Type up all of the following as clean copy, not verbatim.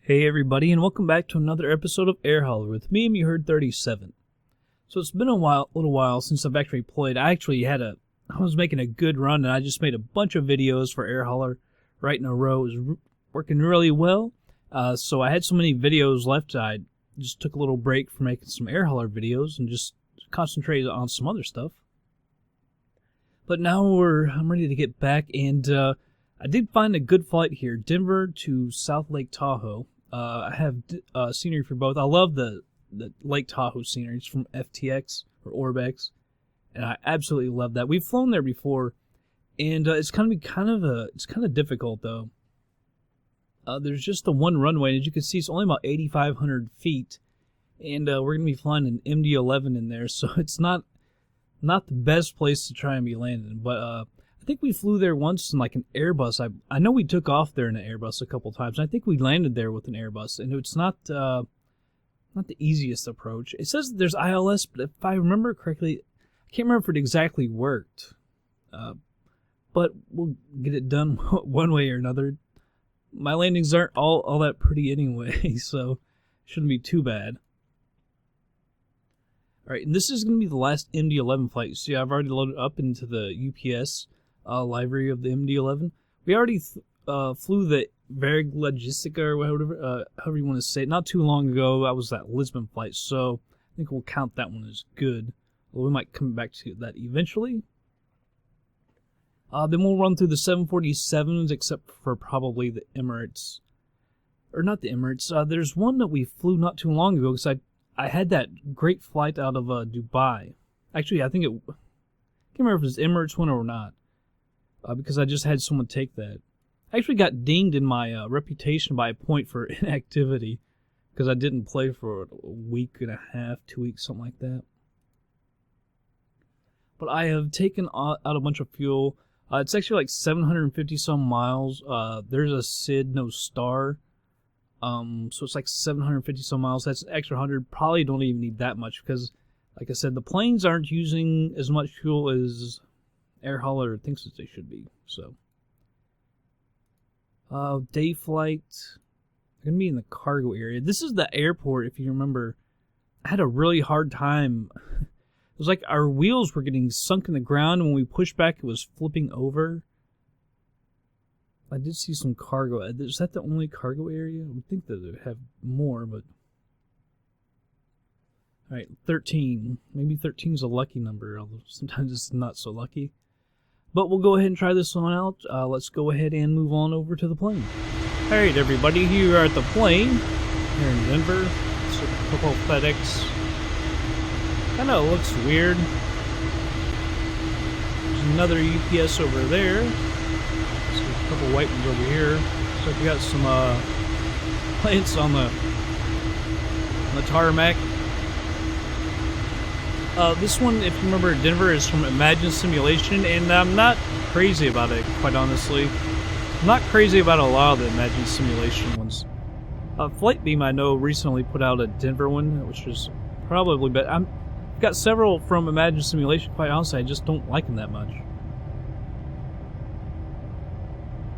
Hey everybody, and welcome back to another episode of Air Holler with me, MD-11. So it's been a little while since I've actually played. I was making a good run, and I just made a bunch of videos for Air Holler right in a row. It was working really well. So I had so many videos left, I just took a little break from making some Air Holler videos and just concentrated on some other stuff. But now I'm ready to get back, and I did find a good flight here, Denver to South Lake Tahoe. I have scenery for both. I love the Lake Tahoe scenery. It's from FTX or Orbex, and I absolutely love that. We've flown there before, and it's kind of difficult though. There's just the one runway, and as you can see, it's only about 8,500 feet, and we're gonna be flying an MD-11 in there, so it's not the best place to try and be landing. But I think we flew there once in like an Airbus. I know we took off there in an Airbus a couple times. I think we landed there with an Airbus, and it's not the easiest approach. It says there's ILS, but if I remember correctly, I can't remember if it exactly worked. But we'll get it done one way or another. My landings aren't all that pretty anyway, so it shouldn't be too bad. Alright, and this is going to be the last MD-11 flight. See, I've already loaded up into the UPS library of the MD-11. We already flew the Varig Logistica, or however you want to say it, not too long ago. That was that Lisbon flight, so I think we'll count that one as good. Well, we might come back to that eventually. Then we'll run through the 747s, except for probably the Emirates. Or not the Emirates. There's one that we flew not too long ago, because I had that great flight out of Dubai. Actually, I can't remember if it was Emirates one or not. Because I just had someone take that. I actually got dinged in my reputation by a point for inactivity because I didn't play for a week and a half, 2 weeks, something like that. But I have taken out a bunch of fuel. It's actually like 750 some miles. There's a SID, no star. So it's like 750 some miles. That's an extra 100. Probably don't even need that much because, like I said, the planes aren't using as much fuel as Air Holler thinks that they should be. So day flight, I'm gonna be in the cargo area. This is the airport. If you remember, I had a really hard time. It was like our wheels were getting sunk in the ground, and when we pushed back it was flipping over. I did see some cargo. Is that the only cargo area? I would think that they would have more, but alright, 13. Maybe 13 is a lucky number, although sometimes it's not so lucky. But we'll go ahead and try this one out. Let's go ahead and move on over to the plane. Alright everybody, here we are at the plane here in Denver. It's a OpusFSX. Kinda looks weird. There's another UPS over there. There's a couple white ones over here. So we got some planes on the tarmac. This one, if you remember, Denver is from Imagine Simulation, and I'm not crazy about it, quite honestly. I'm not crazy about a lot of the Imagine Simulation ones. FlightBeam, I know, recently put out a Denver one, which is probably better. I've got several from Imagine Simulation, quite honestly, I just don't like them that much.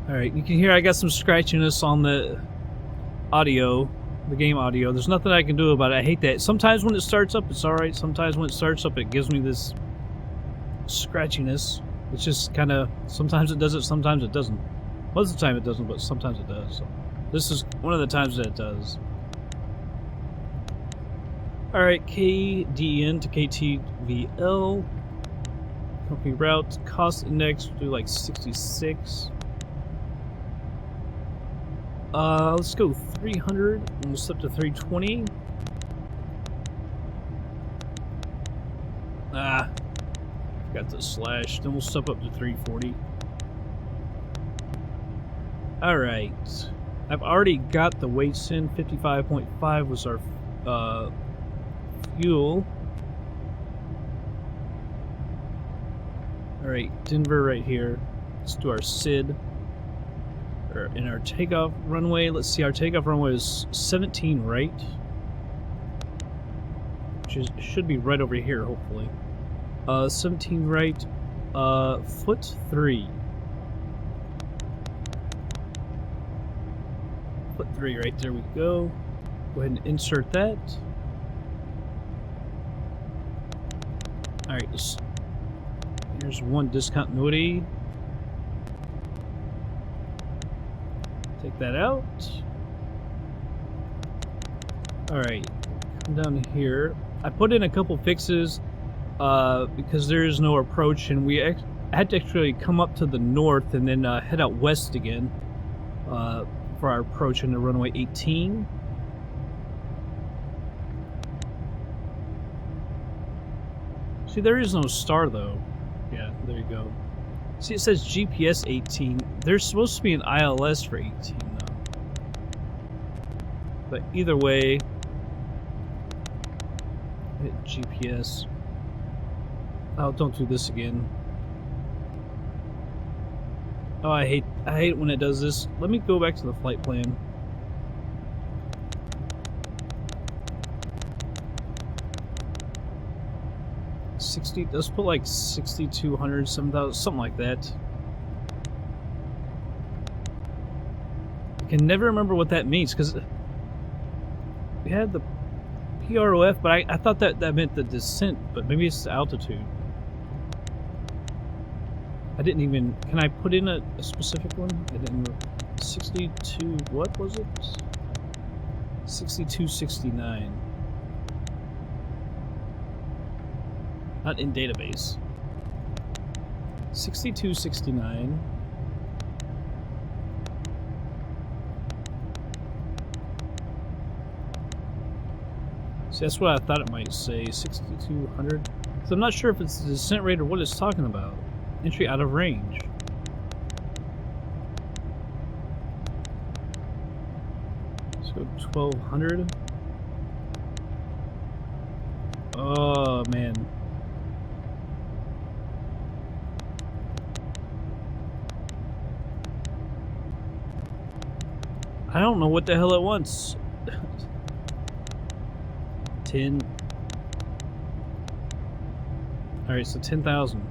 Alright, you can hear I got some scratchiness on the audio. The game audio. There's nothing I can do about it. I hate that. Sometimes when it starts up, it's alright. Sometimes when it starts up, it gives me this scratchiness. It's just kind of, sometimes it does it, sometimes it doesn't. Most of the time it doesn't, but sometimes it does. So this is one of the times that it does. Alright, KDEN to KTVL. Company route. Cost index, we'll do like 66. Let's go 300, and we'll step to 320. Got the slash, then we'll step up to 340. Alright, I've already got the weights in. 55.5 was our fuel. Alright, Denver right here. Let's do our SID. In our takeoff runway, let's see, our takeoff runway is 17 right, which should be right over here, hopefully. 17 right, foot 3. put 3 right there. We go. Go ahead and insert that. Alright, here's one discontinuity. Take that out. Alright, come down here. I put in a couple fixes because there is no approach, and we had to actually come up to the north and then head out west again for our approach into runway 18. See, there is no star though. Yeah, there you go. See, it says GPS 18. There's supposed to be an ILS for 18 though. But either way, hit GPS. Oh, don't do this again. Oh, I hate when it does this. Let me go back to the flight plan. Let's put like 6,200, 7,000, something like that. I can never remember what that means because we had the PROF, but I thought that meant the descent, but maybe it's the altitude. I didn't even. Can I put in a specific one? I didn't. 62. What was it? 6269. Not in database. 6269. See, that's what I thought it might say. 6,200. So I'm not sure if it's the descent rate or what it's talking about. Entry out of range. Let's go 1,200. Oh man. I don't know what the hell it wants. 10. Alright, so 10,000.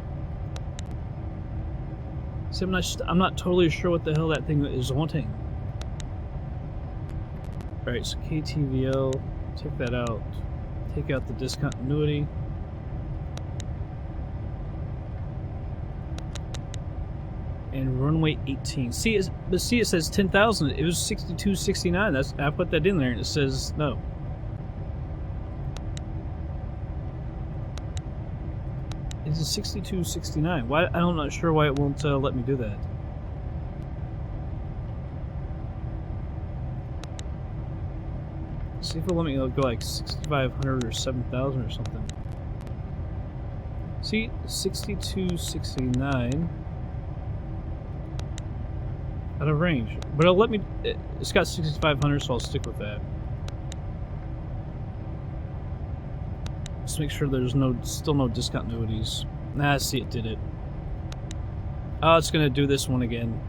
See, I'm not totally sure what the hell that thing is wanting. Alright, so KTVL, take that out. Take out the discontinuity. And runway 18. See, it says 10,000. It was 6269. I put that in there, and it says no. It's 6269. Why? I'm not sure why it won't let me do that. See if it'll let me go like 6,500 or 7,000 or something. See, 6269. Out of range. But it'll let me. It's got 6,500, so I'll stick with that. Let's make sure there's still no discontinuities. Nah, see, it did it. Oh, it's gonna do this one again.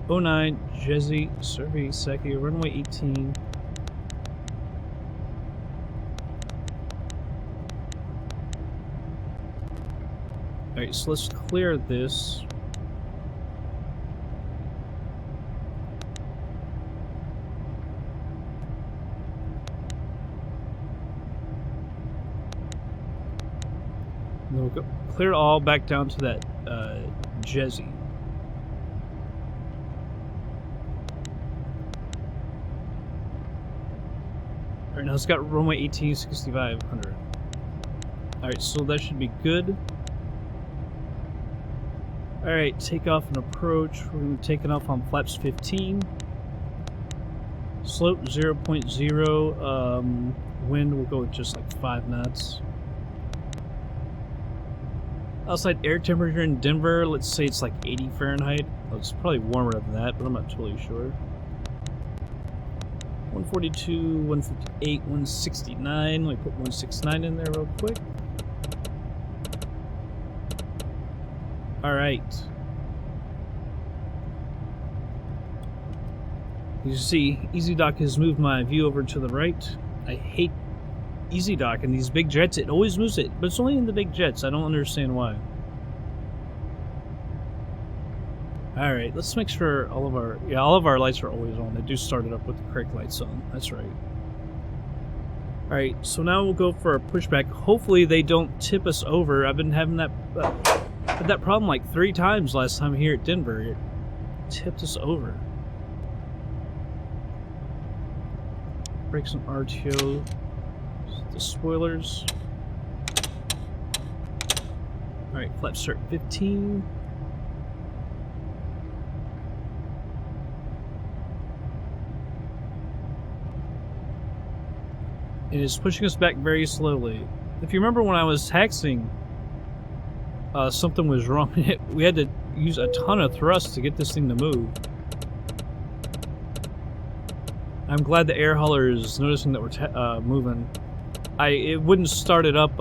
09, Jesse, Survey, Seki, runway 18. Alright, so let's clear this. And then we'll go clear it all back down to that Jesse. Alright, now it's got runway 18, 6,500. Alright, so that should be good. Alright, takeoff and approach. We're going to take it off on flaps 15. Slope 0.0. Wind, we'll go with just like 5 knots. Outside air temperature in Denver, let's say it's like 80 Fahrenheit. Well, it's probably warmer than that, but I'm not totally sure. 142, 158, 169. Let me put 169 in there real quick. Alright. You see, EZDok has moved my view over to the right. I hate EZDok and these big jets. It always moves it, but it's only in the big jets. I don't understand why. Alright, let's make sure all of our lights are always on. They do start it up with the correct lights on. That's right. Alright, so now we'll go for a pushback. Hopefully they don't tip us over. I've been having that had that problem like 3 times last time here at Denver. It tipped us over. Break some RTO. The spoilers. Alright, flap start 15. It is pushing us back very slowly. If you remember when I was taxiing, something was wrong. We had to use a ton of thrust to get this thing to move. I'm glad the air hauler is noticing that we're moving. It wouldn't start it up.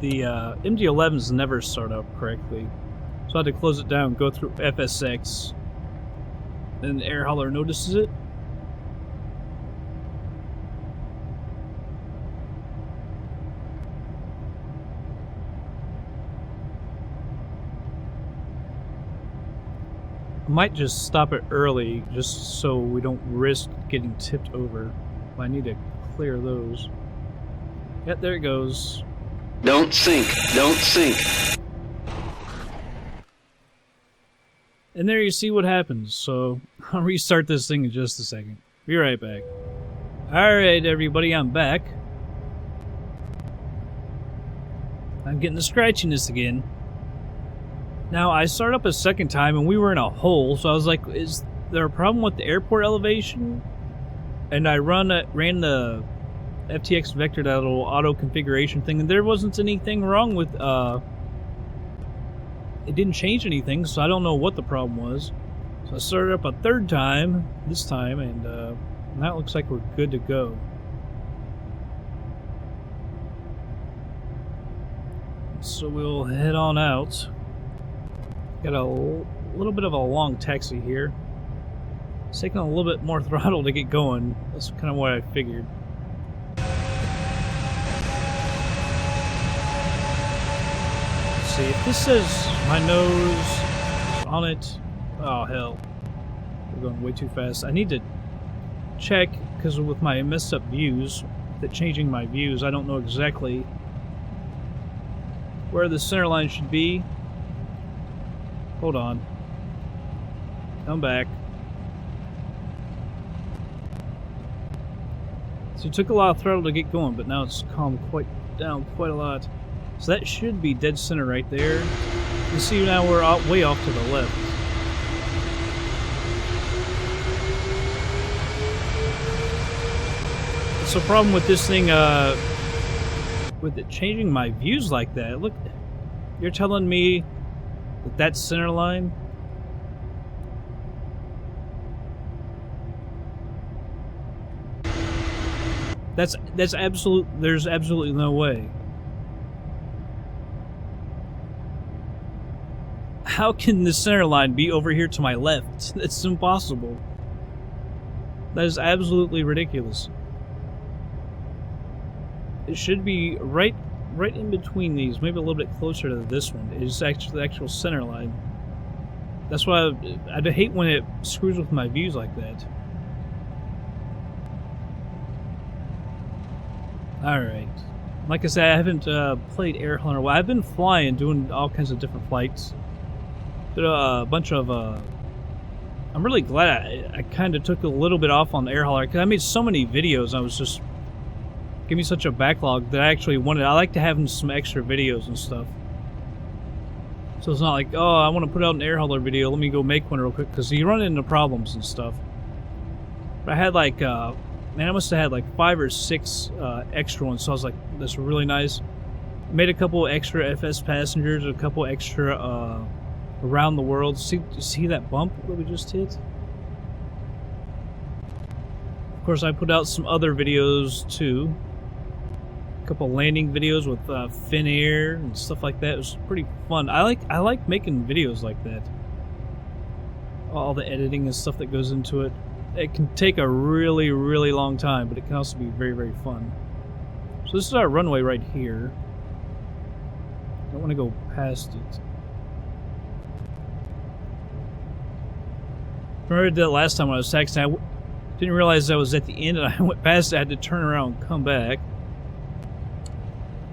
The MD-11s never start up correctly, so I had to close it down, go through FSX, and the air hauler notices it. I might just stop it early, just so we don't risk getting tipped over. I need to clear those. Yep, there it goes. Don't sink, don't sink. And there you see what happens, so I'll restart this thing in just a second. Be right back. Alright everybody, I'm back. I'm getting the scratchiness again. Now, I started up a second time and we were in a hole, so I was like, is there a problem with the airport elevation? And I ran the FTX Vector, that little auto configuration thing, and there wasn't anything wrong with, it didn't change anything, so I don't know what the problem was. So I started up a third time, this time, and now it looks like we're good to go. So we'll head on out. Got a little bit of a long taxi here. It's taking a little bit more throttle to get going. That's kind of what I figured. Let's see, if this says my nose is on it, oh hell, we're going way too fast. I need to check, because with my messed up views, that changing my views, I don't know exactly where the center line should be. Hold on. Come back. So it took a lot of throttle to get going, but now it's calmed down quite a lot. So that should be dead center right there. You see now we're way off to the left. It's a problem with this thing, with it changing my views like that. Look, you're telling me that center line? That's absolute. There's absolutely no way. How can the center line be over here to my left? That's impossible. That is absolutely ridiculous. It should be right in between these, maybe a little bit closer to this one, is actually the actual center line. That's why I hate when it screws with my views like that. Alright. Like I said, I haven't played air hauler in a while. I've been flying, doing all kinds of different flights. Did a bunch of, I'm really glad I kind of took a little bit off on the air hauler, because I made so many videos, I was just give me such a backlog that I actually wanted. I like to have some extra videos and stuff. So it's not like, oh, I want to put out an air hauler video, let me go make one real quick, because you run into problems and stuff. But I had like, man, I must have had like 5 or 6 extra ones, so I was like, that's really nice. Made a couple extra FS passengers, a couple extra around the world. See that bump that we just hit? Of course, I put out some other videos too. A couple landing videos with Finnair and stuff like that. It was pretty fun. I like making videos like that. All the editing and stuff that goes into it. It can take a really, really long time, but it can also be very, very fun. So this is our runway right here. I don't want to go past it. Remember that last time when I was taxiing, I didn't realize I was at the end and I went past it. I had to turn around and come back.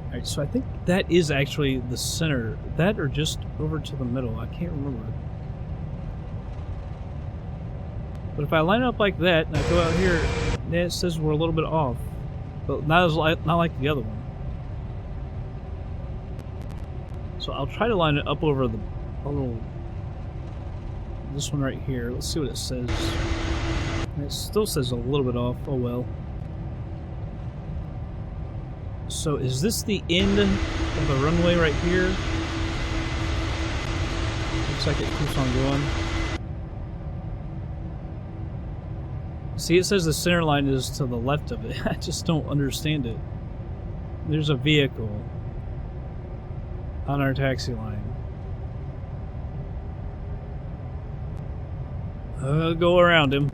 Alright, so I think that is actually the center. That or just over to the middle. I can't remember. But if I line up like that and I go out here, then it says we're a little bit off. But not like the other one. So I'll try to line it up over this one right here. Let's see what it says. And it still says a little bit off. Oh well. So is this the end of the runway right here? Looks like it keeps on going. See, it says the center line is to the left of it. I just don't understand it. There's a vehicle on our taxi line. I'll go around him.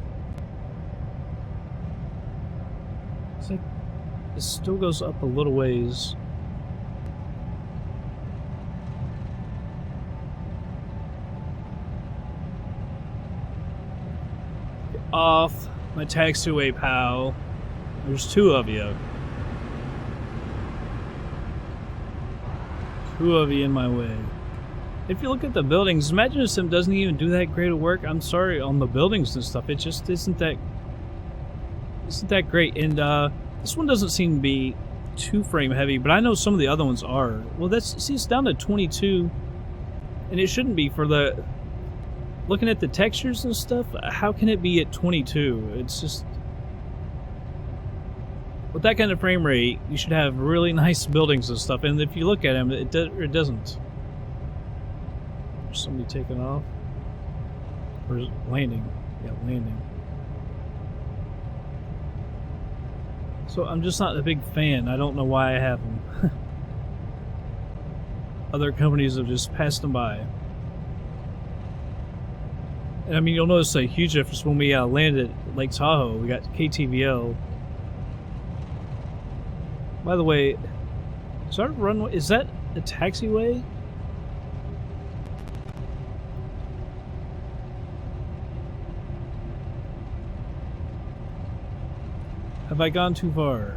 It's like it still goes up a little ways. Get off my taxiway, pal. There's two of you. Two of you in my way. If you look at the buildings, Imagine Sim doesn't even do that great of work. I'm sorry, on the buildings and stuff. It just isn't that great. And this one doesn't seem to be too frame heavy, but I know some of the other ones are. Well, it's down to 22, and it shouldn't be for the. Looking at the textures and stuff, how can it be at 22? It's just with that kind of frame rate, you should have really nice buildings and stuff. And if you look at them, it doesn't. There's somebody taking off or landing. Yeah, landing. So I'm just not a big fan. I don't know why I have them. Other companies have just passed them by. And I mean, you'll notice a huge difference when we landed at Lake Tahoe. We got KTVL. By the way, is our runway, is that a taxiway? Have I gone too far?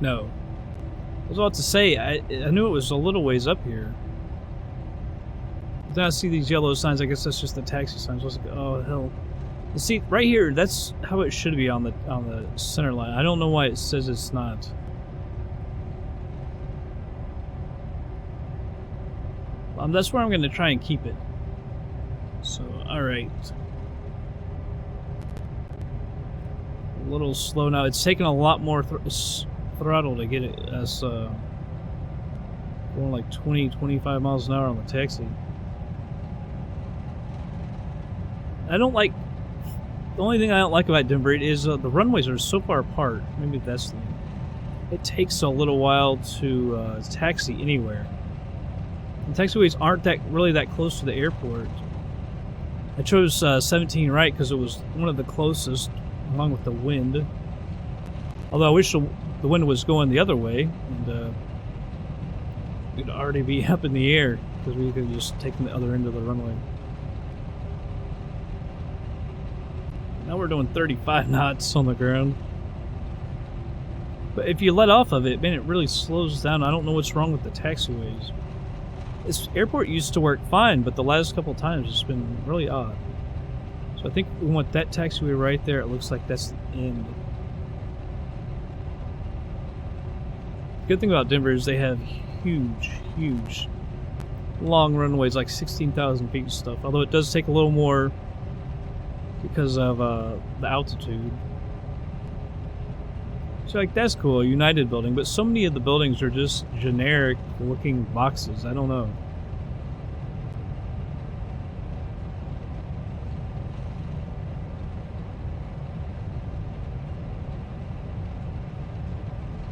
No. I was about to say, I knew it was a little ways up here. Then I see these yellow signs. I guess that's just the taxi signs. I was like, oh hell! You see, right here, that's how it should be on the center line. I don't know why it says it's not. That's where I'm going to try and keep it. So, all right. A little slow now. It's taking a lot more throttle to get it as going like 20-25 miles an hour on the taxi. I don't like. The only thing I don't like about Denver is the runways are so far apart. Maybe that's the thing. It takes a little while to taxi anywhere. And taxiways aren't really that close to the airport. I chose 17 right because it was one of the closest, along with the wind. Although I wish the wind was going the other way, and we'd already be up in the air because we could just take the other end of the runway. Now we're doing 35 knots on the ground. But if you let off of it, man, it really slows down. I don't know what's wrong with the taxiways. This airport used to work fine, but the last couple of times it's been really odd. So I think we want that taxiway right there. It looks like that's the end. The good thing about Denver is they have huge, long runways, like 16,000 feet and stuff. Although it does take a little more because of the altitude. So like that's cool, a United building, but so many of the buildings are just generic looking boxes. I don't know.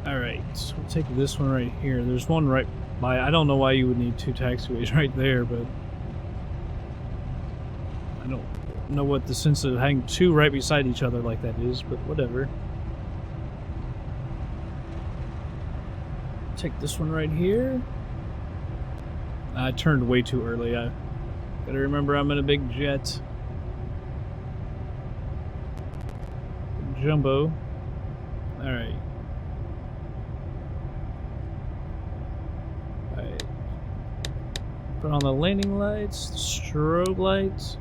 Alright, so we'll take this one right here. There's one right by. I don't know why you would need two taxiways right there, but I don't know what the sense of having two right beside each other like that is, but whatever. Take this one right here. I turned way too early. Gotta remember I'm in a big jet. Jumbo. Alright. Alright. Put on the landing lights, the strobe lights.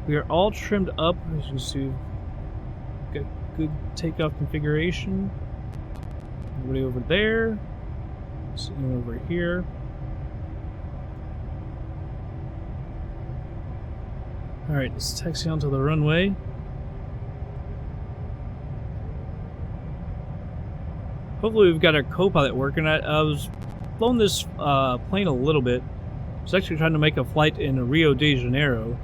We are all trimmed up, as you can see. Got good takeoff configuration. Everybody over there. Sitting over here. Alright, let's taxi onto the runway. Hopefully we've got our co-pilot working. I was flown this plane a little bit. I was actually trying to make a flight in Rio de Janeiro.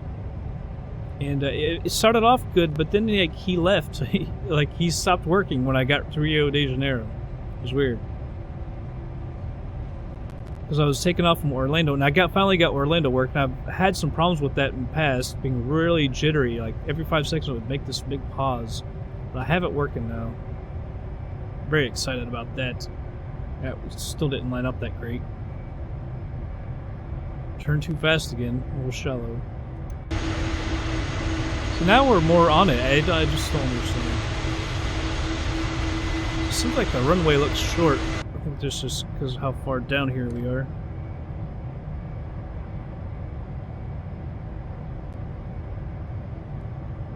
And it started off good, but then he left. He stopped working when I got to Rio de Janeiro. It was weird. Because I was taking off from Orlando, and I finally got Orlando working. I've had some problems with that in the past, being really jittery. Like every 5 seconds it would make this big pause. But I have it working now. Very excited about that. Yeah, we still didn't line up that great. Turn too fast again, a little shallow. So now we're more on it. I just don't understand. It seems like the runway looks short. I think this is because of how far down here we are.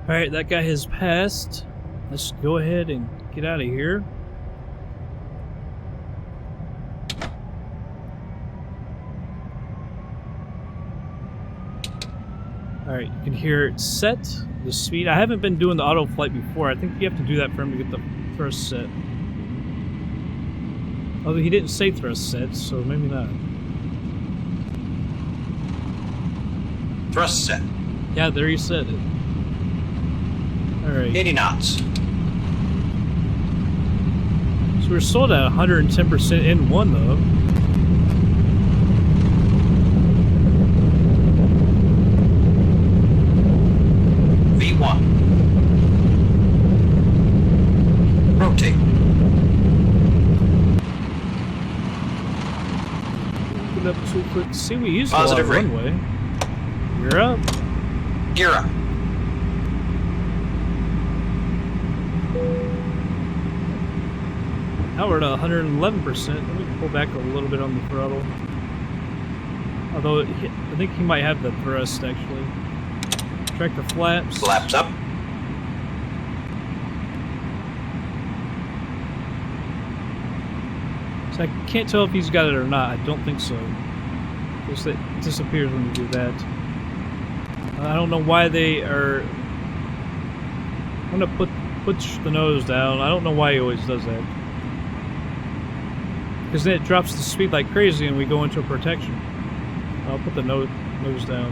Alright, that guy has passed. Let's go ahead and get out of here. Alright, you can hear it set, the speed. I haven't been doing the auto flight before. I think you have to do that for him to get the thrust set. Although he didn't say thrust set, so maybe not. Thrust set. Yeah, there he said it. Alright. 80 knots. So we're sold at 110% in one, though. V1. Rotate. Get up too quick. See, we used Positive a lot of runway. You're up. Gear up. Now we're at 111%. Let me pull back a little bit on the throttle. Although, I think he might have the thrust, actually. Track the flaps. Flaps up. So I can't tell if he's got it or not. I don't think so. Because it disappears when you do that. I don't know why they are... I'm going to push the nose down. I don't know why he always does that. Because then it drops the speed like crazy and we go into a protection. I'll put the nose down.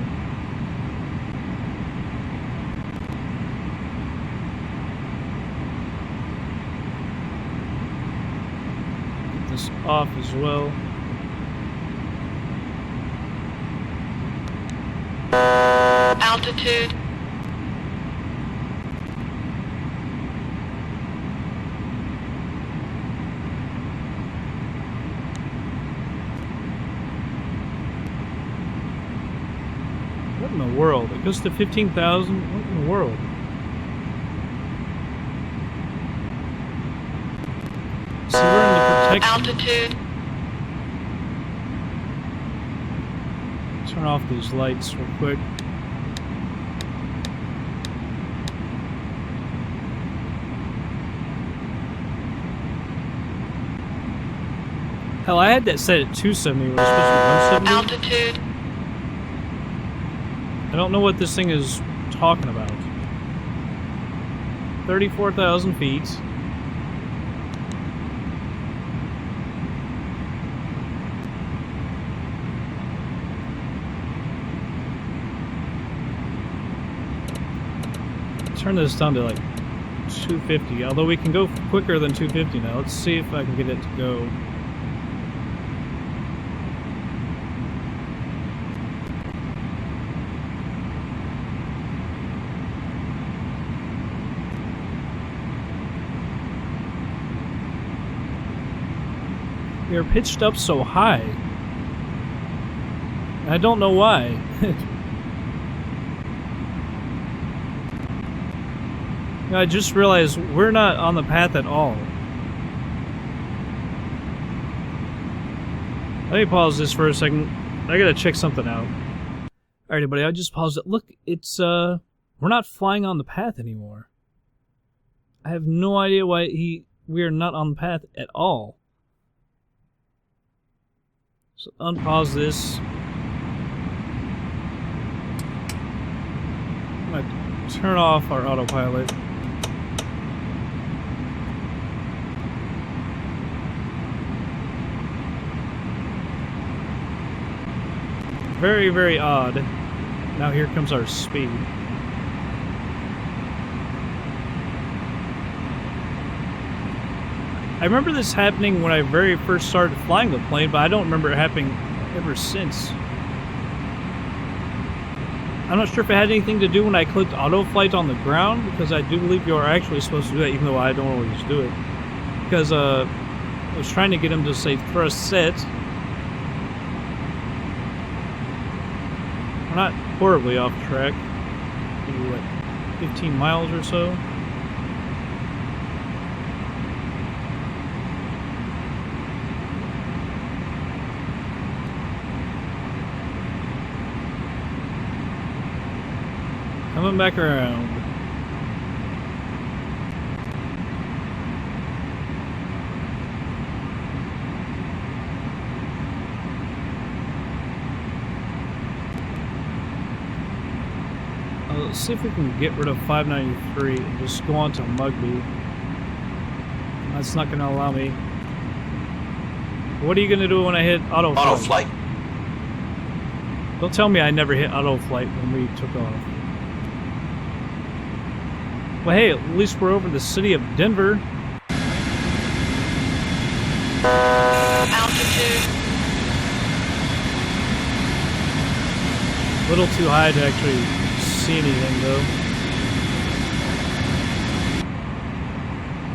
Get this off as well. Altitude. What in the world? It goes to 15,000? What in the world? So we're in the protection. Altitude. Turn off these lights real quick. Hell, I had that set at 270. We're supposed to be 170. Altitude. I don't know what this thing is talking about. 34,000 feet. Turn this down to like 250, although we can go quicker than 250 now. Let's see if I can get it to go. We are pitched up so high. I don't know why. I just realized we're not on the path at all. Let me pause this for a second. I gotta check something out. Alright, everybody, I just paused it. Look, it's, we're not flying on the path anymore. I have no idea why we are not on the path at all. So, unpause this. I'm gonna turn off our autopilot. Very, very odd. Now here comes our speed. I remember this happening when I very first started flying the plane, but I don't remember it happening ever since. I'm not sure if it had anything to do when I clicked auto flight on the ground, because I do believe you are actually supposed to do that, even though I don't always do it. Because I was trying to get him to say thrust set. We're not horribly off track. Maybe what, 15 miles or so? Coming back around. Let's see if we can get rid of 593 and just go on to Mugby. That's not going to allow me. What are you going to do when I hit auto flight? Auto flight. Don't tell me I never hit auto flight when we took off. Well, hey, at least we're over the city of Denver. Altitude. A little too high to actually see anything, though.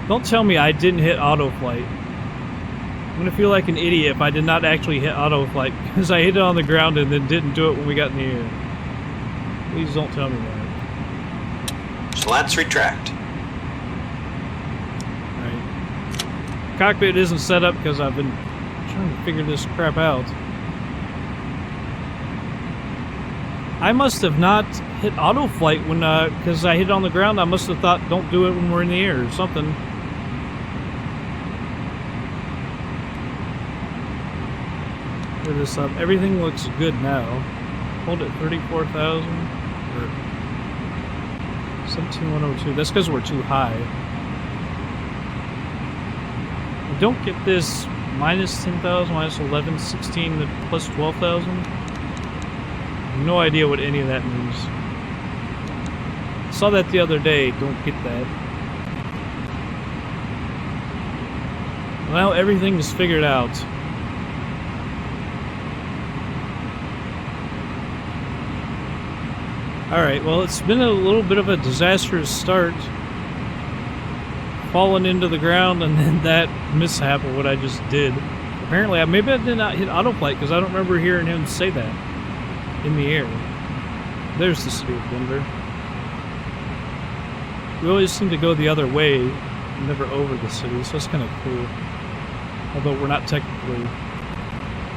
Don't tell me I didn't hit autoflight. I'm gonna feel like an idiot if I did not actually hit autoflight, because I hit it on the ground and then didn't do it when we got in the air. Please don't tell me that. Slats retract. Alright. Cockpit isn't set up because I've been trying to figure this crap out. I must have not hit autoflight when, because I hit it on the ground. I must have thought, don't do it when we're in the air or something. Clear this up. Everything looks good now. Hold it 34,000 or 17,102. That's because we're too high. I don't get this minus 10,000, minus 11, 16, plus 12,000. No idea what any of that means. Saw that the other day. Don't get that. Well, everything is figured out. Alright, well, it's been a little bit of a disastrous start. Falling into the ground and then that mishap of what I just did. Apparently, maybe I did not hit autoflight because I don't remember hearing him say that in the air. There's the city of Denver. We always seem to go the other way, never over the city, so it's kind of cool. Although we're not technically...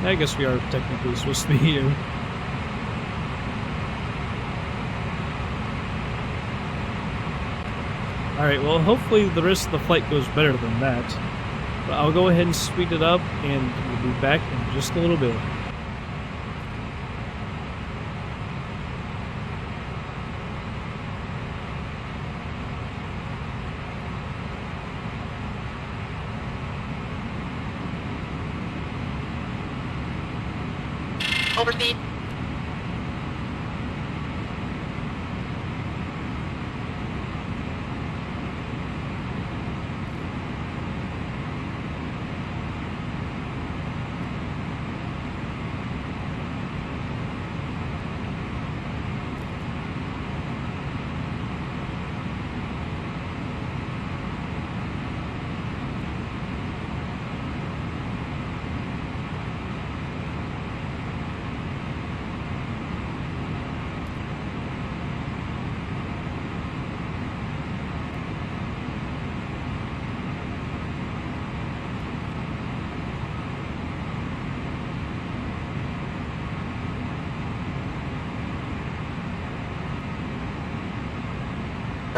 I guess we are technically supposed to be here. Alright, well, hopefully the rest of the flight goes better than that. But I'll go ahead and speed it up, and we'll be back in just a little bit. Overspeed.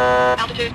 Altitude.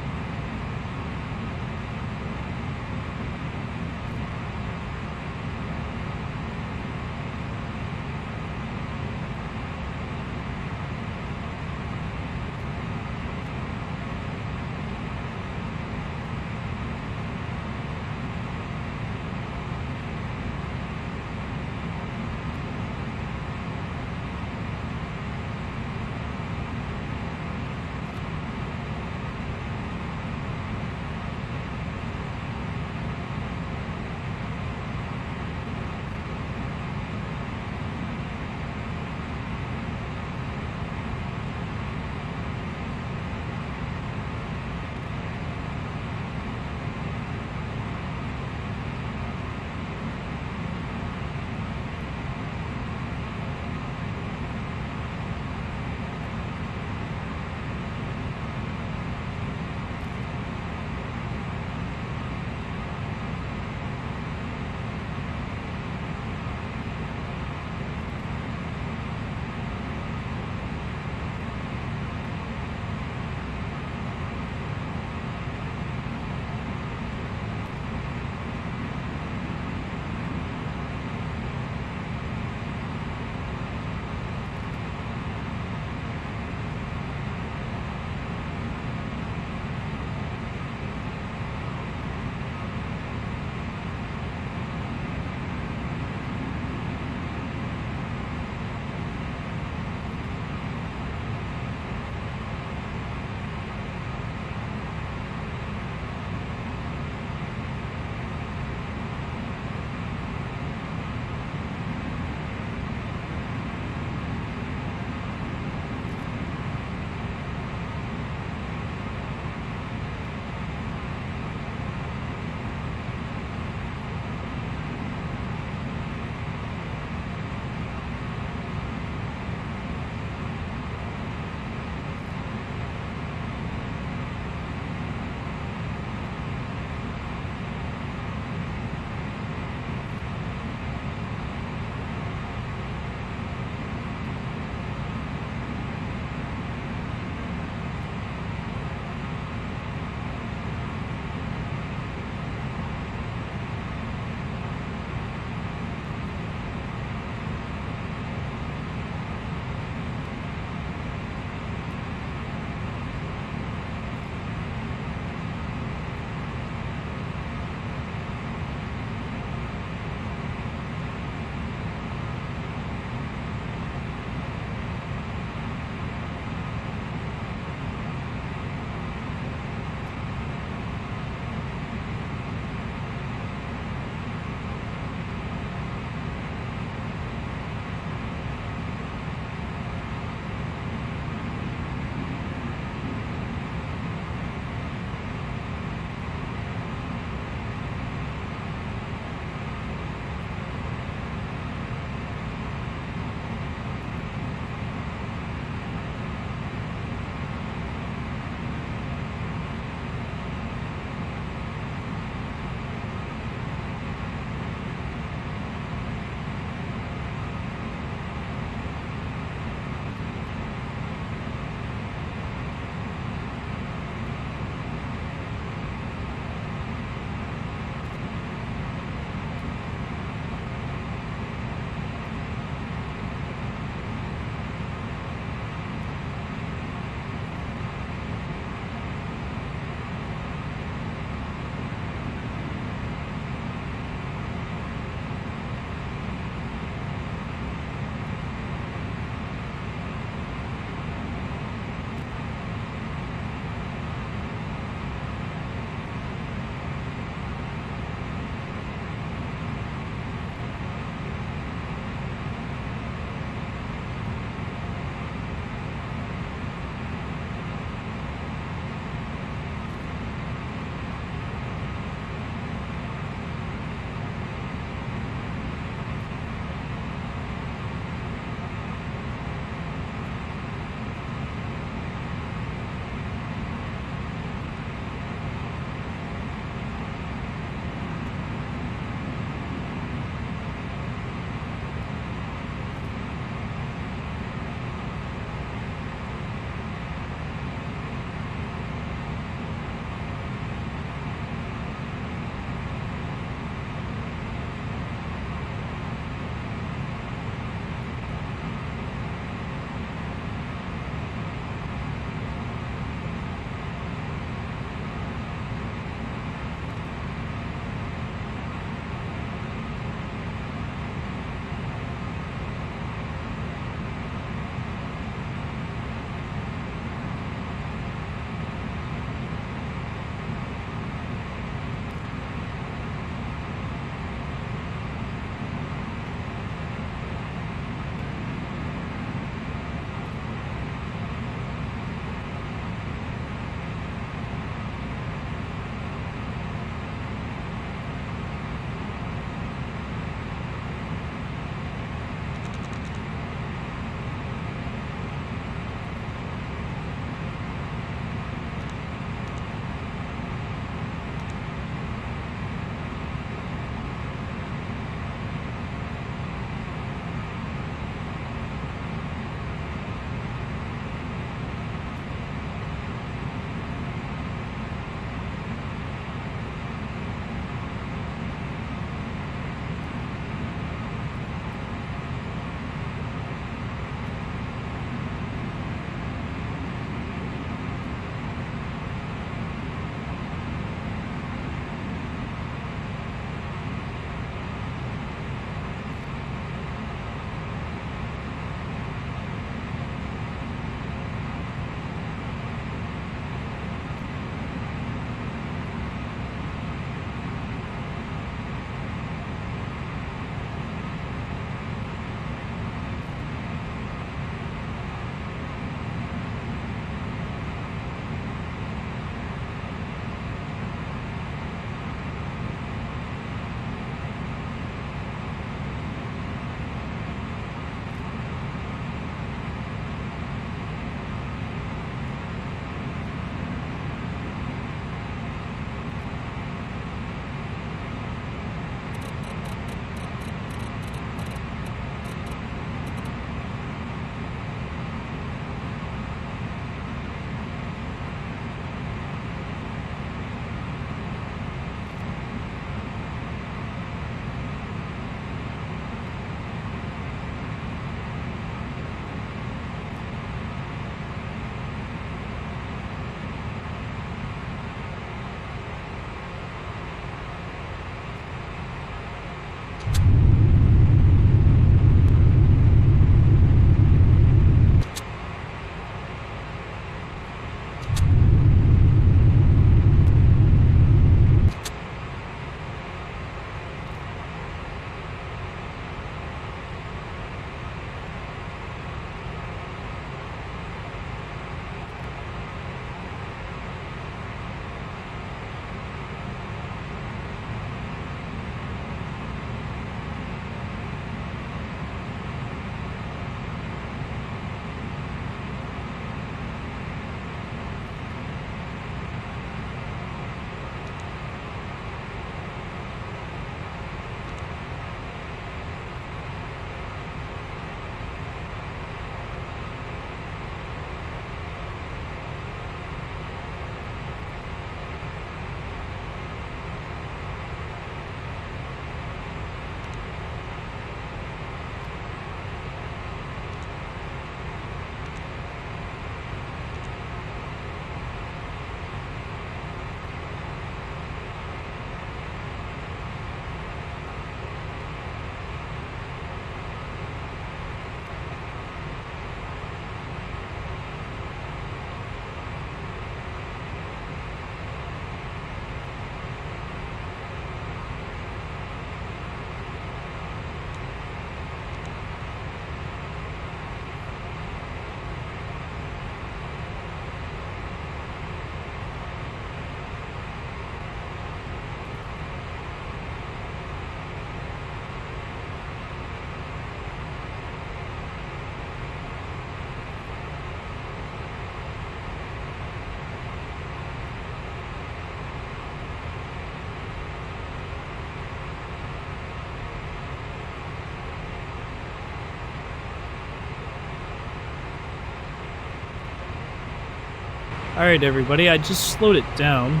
Alright everybody, I just slowed it down.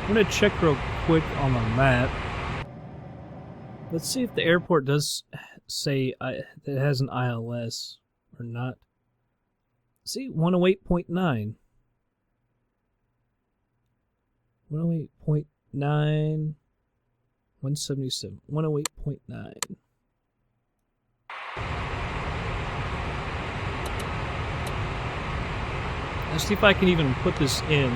I'm gonna check real quick on the map. Let's see if the airport does say that it has an ILS or not. See, 108.9. 108.9. 177. 108.9. Let's see if I can even put this in.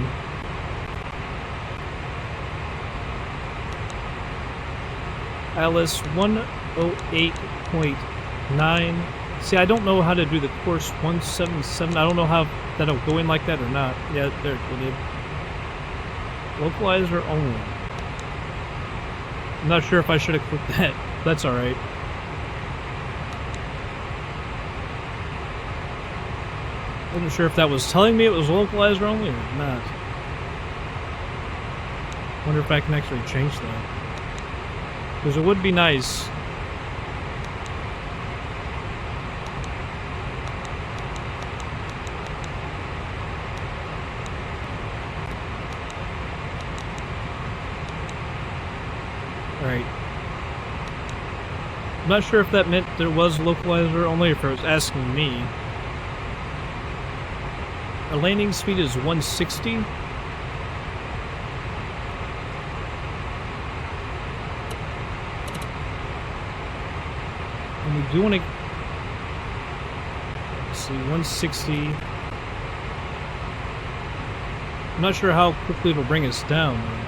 ILS 108.9. See, I don't know how to do the course 177. I don't know how that'll go in like that or not. Yeah, there it did. Localizer only. I'm not sure if I should have clicked that. That's alright. Wasn't sure if that was telling me it was localizer only or not. Wonder if I can actually change that. Because it would be nice. Alright. I'm not sure if that meant there was localizer only, if it was asking me. Our landing speed is 160. And we do want to... Let's see, 160. I'm not sure how quickly it'll bring us down, though.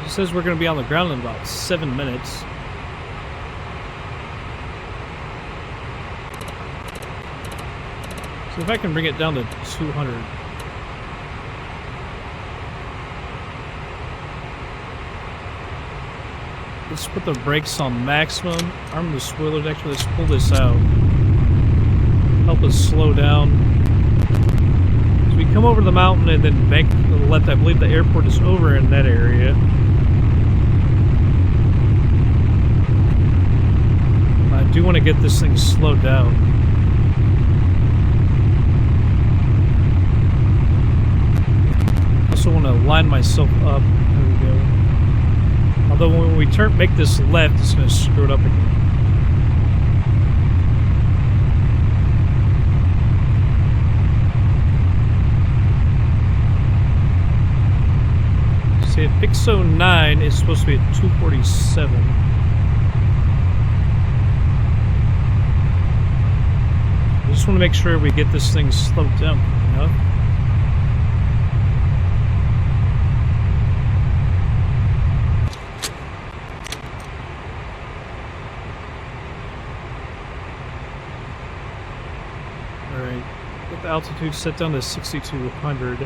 It says we're going to be on the ground in about 7 minutes. So if I can bring it down to 200. Let's put the brakes on maximum. Arm the spoilers. Actually, let's pull this out. Help us slow down. So we come over the mountain and then bank to the left. I believe the airport is over in that area. I do want to get this thing slowed down. I also want to line myself up. There we go. Although when we make this left, it's going to screw it up again. See, at Pixo 9 is supposed to be at 247. I just want to make sure we get this thing slowed down enough. Alright, get the altitude set down to 6,200.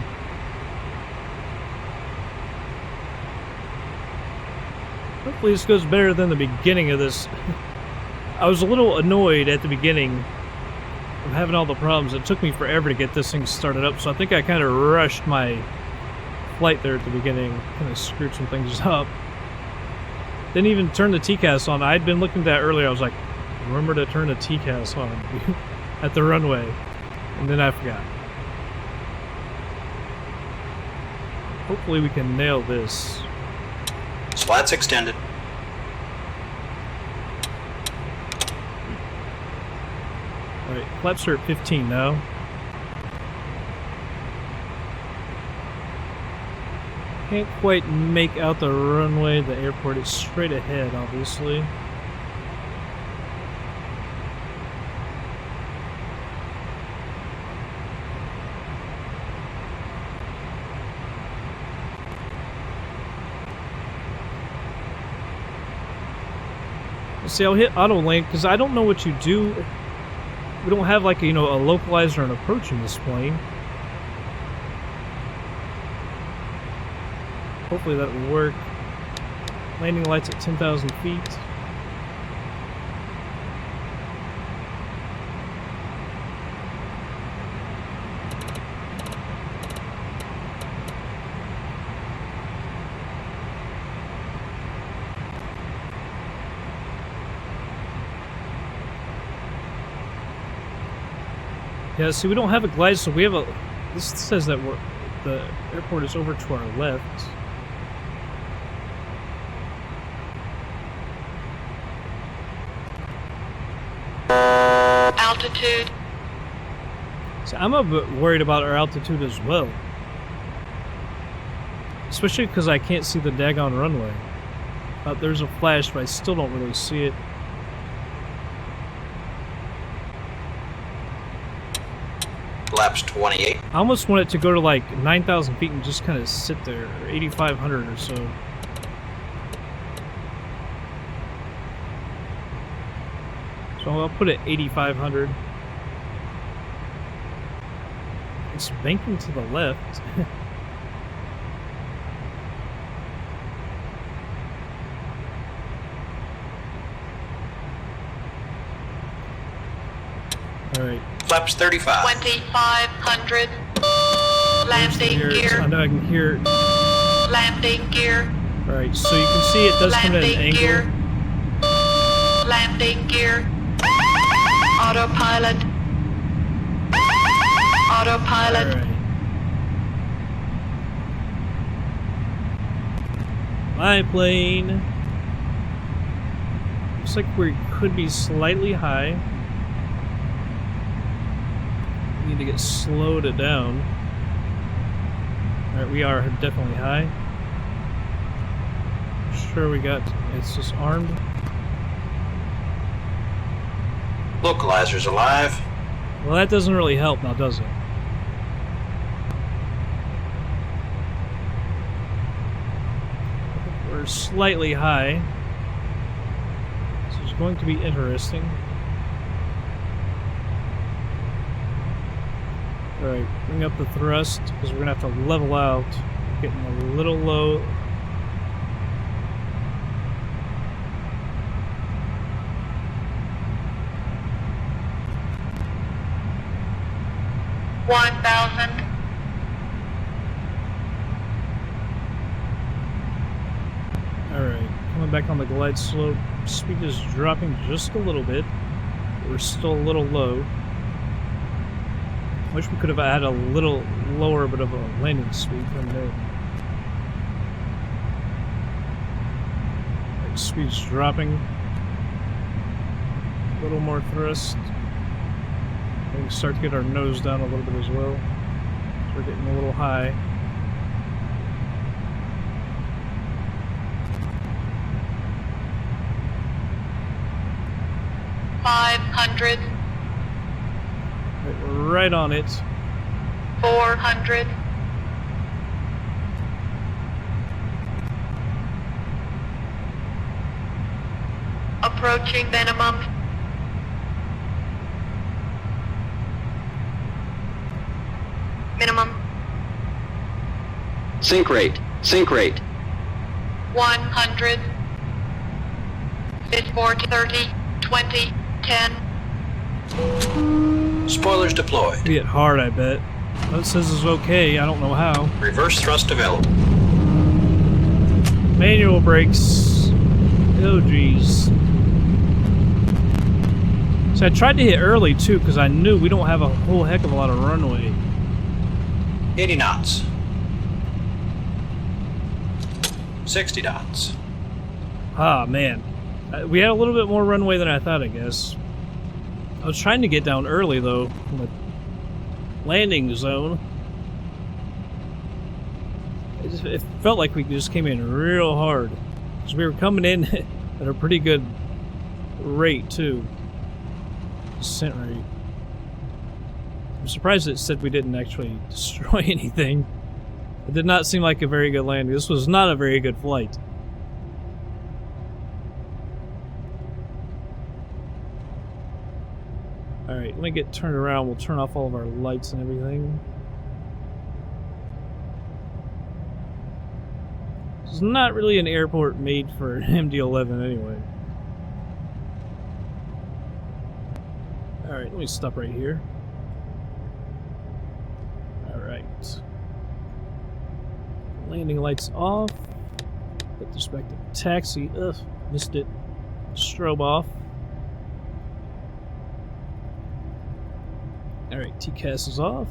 Hopefully this goes better than the beginning of this. I was a little annoyed at the beginning of having all the problems. It took me forever to get this thing started up, so I think I kind of rushed my flight there at the beginning. Kind of screwed some things up. Didn't even turn the TCAS on. I'd been looking at that earlier. I was like, remember to turn the TCAS on at the runway. And then I forgot. Hopefully we can nail this. Slats extended. Alright, flaps are at 15 now. Can't quite make out the runway. The airport is straight ahead, obviously. See, I'll hit auto link because I don't know what you do. We don't have like, you know, a localizer and approach in this plane. Hopefully that will work. Landing lights at 10,000 feet. Yeah, see, we don't have a glide, so we have a... This says that the airport is over to our left. Altitude. So I'm a bit worried about our altitude as well. Especially because I can't see the daggone runway. There's a flash, but I still don't really see it. Flaps 28. I almost want it to go to like 9,000 feet and just kind of sit there, or 8,500 or so. So I'll put it 8,500. It's banking to the left. Alright. Flaps 35. 2,500. Landing gear. I know I can hear. Landing gear. Alright, so you can see it does come at an Landing angle. gear. Landing gear. Autopilot. Autopilot. Alright. My plane. Looks like we could be slightly high. We need to get slowed it down. Alright, we are definitely high. Sure, we got. It's just armed. Localizers alive. Well, that doesn't really help now, does it? We're slightly high. This is going to be interesting. Alright, bring up the thrust, because we're going to have to level out. We're getting a little low. Alright, coming back on the glide slope. Speed is dropping just a little bit. We're still a little low. Wish we could have had a little lower bit of a landing speed from there. Right, speed's dropping. A little more thrust. We can start to get our nose down a little bit as well. So we're getting a little high. $500. Right, we're right on it. 400. Approaching minimum. Minimum. Sync rate. Sync rate. 100. 40, 30, 20, 10. Spoilers deployed. We hit hard, I bet. Well, it says it's okay. I don't know how. Reverse thrust available. Manual brakes. Oh, geez. So I tried to hit early, too, because I knew we don't have a whole heck of a lot of runway. 80 knots. 60 knots. Ah, man. We had a little bit more runway than I thought, I guess. I was trying to get down early, though, from the landing zone. It felt like we just came in real hard. Because we were coming in at a pretty good rate, too. Descent rate. I'm surprised it said we didn't actually destroy anything. It did not seem like a very good landing. This was not a very good flight. Alright, let me get turned around. We'll turn off all of our lights and everything. This is not really an airport made for an MD-11 anyway. Alright, let me stop right here. Alright. Landing lights off. Put this back to taxi. Ugh, missed it. Strobe off. Alright, TCAS is off.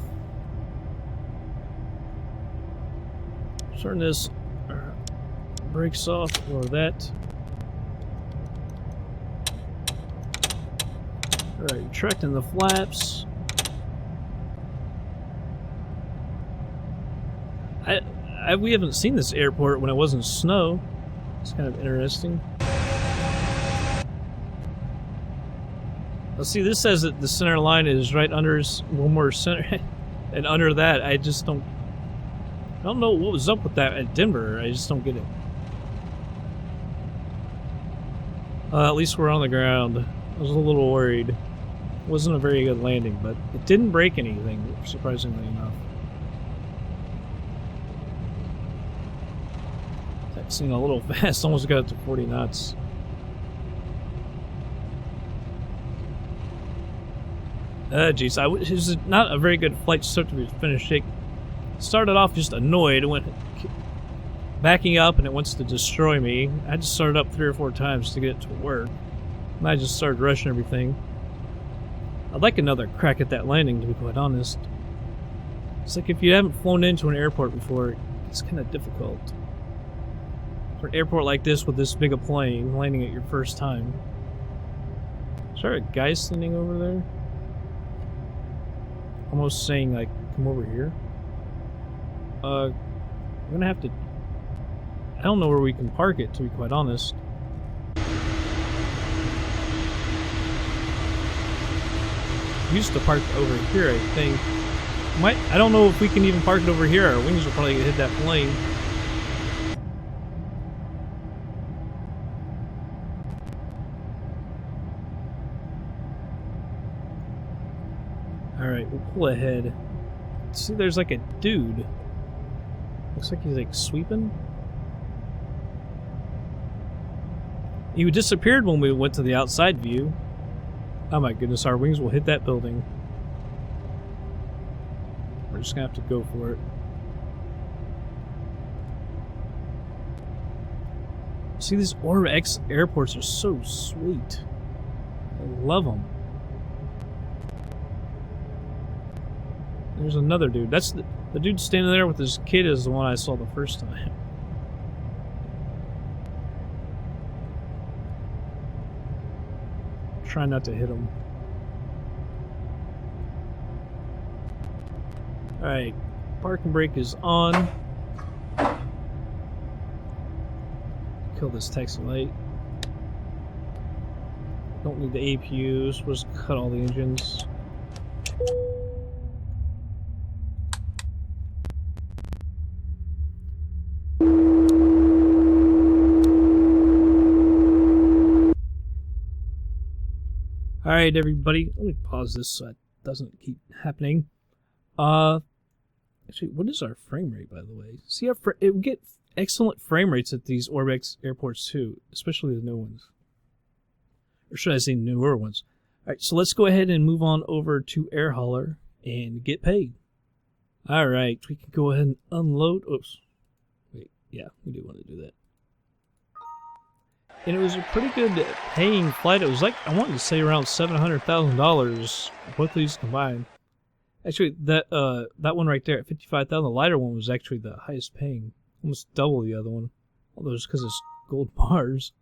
Turn this brakes off, or that. Alright, retracting the flaps. We haven't seen this airport when it wasn't snow. It's kind of interesting. Let's see, this says that the center line is right under one more center, and under that, I don't know what was up with that at Denver. I just don't get it. At least we're on the ground. I was a little worried. It wasn't a very good landing, but it didn't break anything, surprisingly enough. Taxiing a little fast, almost got to 40 knots. Geez, it was not a very good flight start to finish. It started off just annoyed, went backing up, and it wants to destroy me. I had to start up 3 or 4 times to get it to work. And I just started rushing everything. I'd like another crack at that landing, to be quite honest. It's like if you haven't flown into an airport before, it's kind of difficult. For an airport like this with this big a plane, landing at your first time. Is there a guy standing over there? Almost saying, like, come over here. I'm gonna have to... I don't know where we can park it, to be quite honest. We used to park over here, I think. I don't know if we can even park it over here. Our wings will probably hit that plane. Alright, we'll pull ahead. See, there's like a dude. Looks like he's like sweeping. He disappeared when we went to the outside view. Oh my goodness, our wings will hit that building. We're just gonna have to go for it. See, these Orb-X airports are so sweet. I love them. There's another dude. That's the dude standing there with his kid is the one I saw the first time. Try not to hit him. Alright, parking brake is on. Kill this taxi light. Don't need the APUs. We'll just cut all the engines. Alright, everybody. Let me pause this so it doesn't keep happening. Actually, what is our frame rate, by the way? See, we get excellent frame rates at these Orb-X airports, too. Especially the new ones. Or should I say newer ones? Alright, so let's go ahead and move on over to Air Hauler and get paid. Alright, we can go ahead and unload. Oops. Wait, yeah, we do want to do that. And it was a pretty good paying flight. It was like, I wanted to say around $700,000, both of these combined. Actually, that one right there at $55,000, the lighter one was actually the highest paying. Almost double the other one. Although it's because it's gold bars.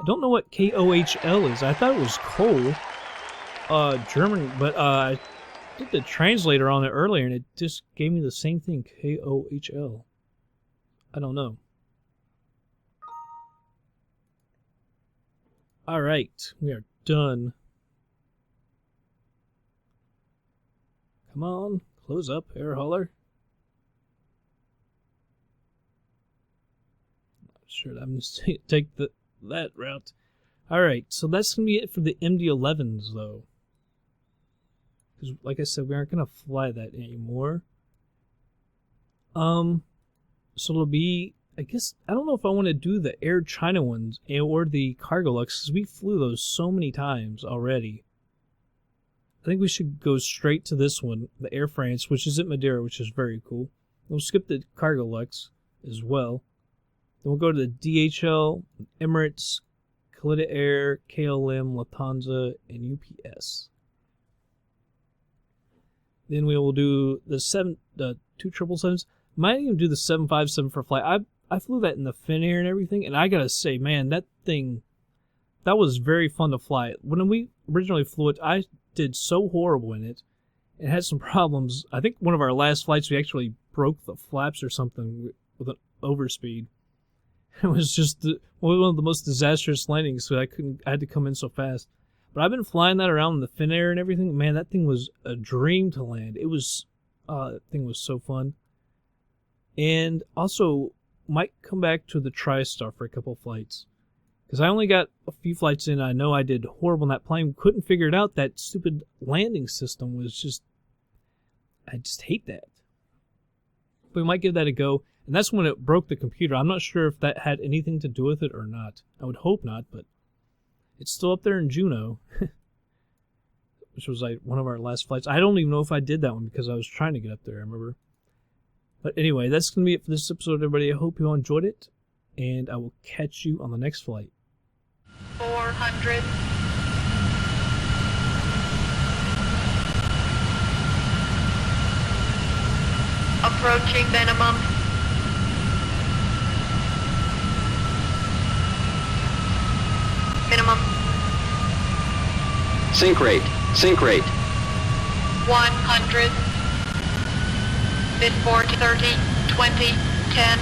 I don't know what KOHL is. I thought it was coal. German, but I did the translator on it earlier and it just gave me the same thing, KOHL. I don't know. Alright, we are done. Come on, close up, Air Hauler. Not sure I'm going to take that route. Alright, so that's going to be it for the MD-11s, though. Because, like I said, we aren't going to fly that anymore. So it'll be... I guess, I don't know if I want to do the Air China ones or the Cargolux, because we flew those so many times already. I think we should go straight to this one, the Air France, which is at Madeira, which is very cool. We'll skip the Cargolux as well. Then we'll go to the DHL, Emirates, Khalida Air, KLM, Lufthansa, and UPS. Then we will do the 2 777s. Might even do the 757 for flight. I flew that in the Finnair and everything, and I gotta say, man, that was very fun to fly. When we originally flew it, I did so horrible in it. It had some problems. I think one of our last flights, we actually broke the flaps or something with an overspeed. It was just one of the most disastrous landings, so I had to come in so fast. But I've been flying that around in the Finnair and everything. Man, that thing was a dream to land. That thing was so fun. And also, might come back to the TriStar for a couple flights. Because I only got a few flights in. I know I did horrible in that plane. Couldn't figure it out. That stupid landing system was just... I just hate that. But we might give that a go. And that's when it broke the computer. I'm not sure if that had anything to do with it or not. I would hope not, but... It's still up there in Juneau. Which was like one of our last flights. I don't even know if I did that one because I was trying to get up there, I remember. But anyway, that's going to be it for this episode, everybody. I hope you all enjoyed it. And I will catch you on the next flight. 400. Approaching minimum. Minimum. Sync rate. Sync rate. 100. Mid 40, 30, 20, 10.